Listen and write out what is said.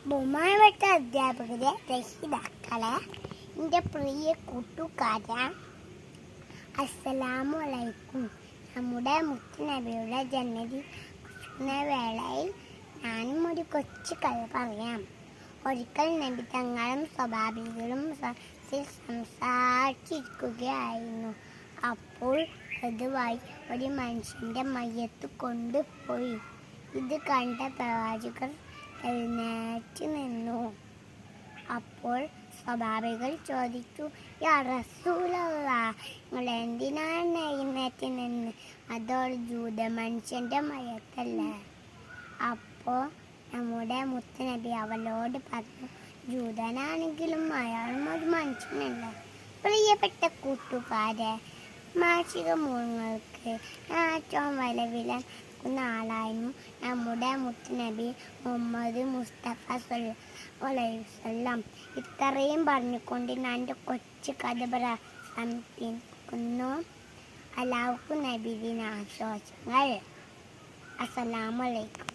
ബഹുമാനപ്പെട്ട അധ്യാപകരെ, രക്ഷിതാക്കളെ, എൻ്റെ പ്രിയ കൂട്ടുകാരെ, അസ്സലാമു അലൈക്കും. നമ്മുടെ മുത്തുനബിയുടെ ജന്മദിന വേളയിൽ ഞാനും ഒരു കൊച്ചു കഥ പറയാം. ഒരിക്കൽ നബി തങ്ങളും സ്വഭാവികളും സംസാരിച്ചിരിക്കുകയായിരുന്നു. അപ്പോൾ പതിവായി ഒരു മനുഷ്യൻ്റെ മയ്യത്ത് കൊണ്ടുപോയി. ഇത് കണ്ട പ്രവാചകർ എഴുന്നേറ്റ് നിന്നു. അപ്പോൾ സ്വഭാവികൾ ചോദിച്ചു, യാ റസൂലല്ലാഹ്, നിങ്ങൾ എന്തിനാണ് എഴുന്നേറ്റ് നിന്ന്? അതോട് ജൂത മനുഷ്യൻ്റെ മയ്യത്തല്ലേ? അപ്പോൾ നമ്മുടെ മുത്തുനബി അവളോട് പറഞ്ഞു, ജൂതനാണെങ്കിലും അയാളും ഒരു മനുഷ്യനല്ലേ. പ്രിയപ്പെട്ട കൂട്ടുകാരെ, മാഷിക മൂങ്ങൾക്ക് ഏറ്റവും വില ആളായിരുന്നു നമ്മുടെ മുത്തുനബി മുഹമ്മദ് മുസ്തഫ സല്ലല്ലാഹു അലൈഹി വസല്ലം. ഇത്രയും പറഞ്ഞുകൊണ്ട് ഞാൻ എൻ്റെ കൊച്ചു കഥ സംഭവിക്കുന്നു. അല്ലാഹു നബി ദിനാശംസകൾ. അസ്സലാമു അലൈക്കും.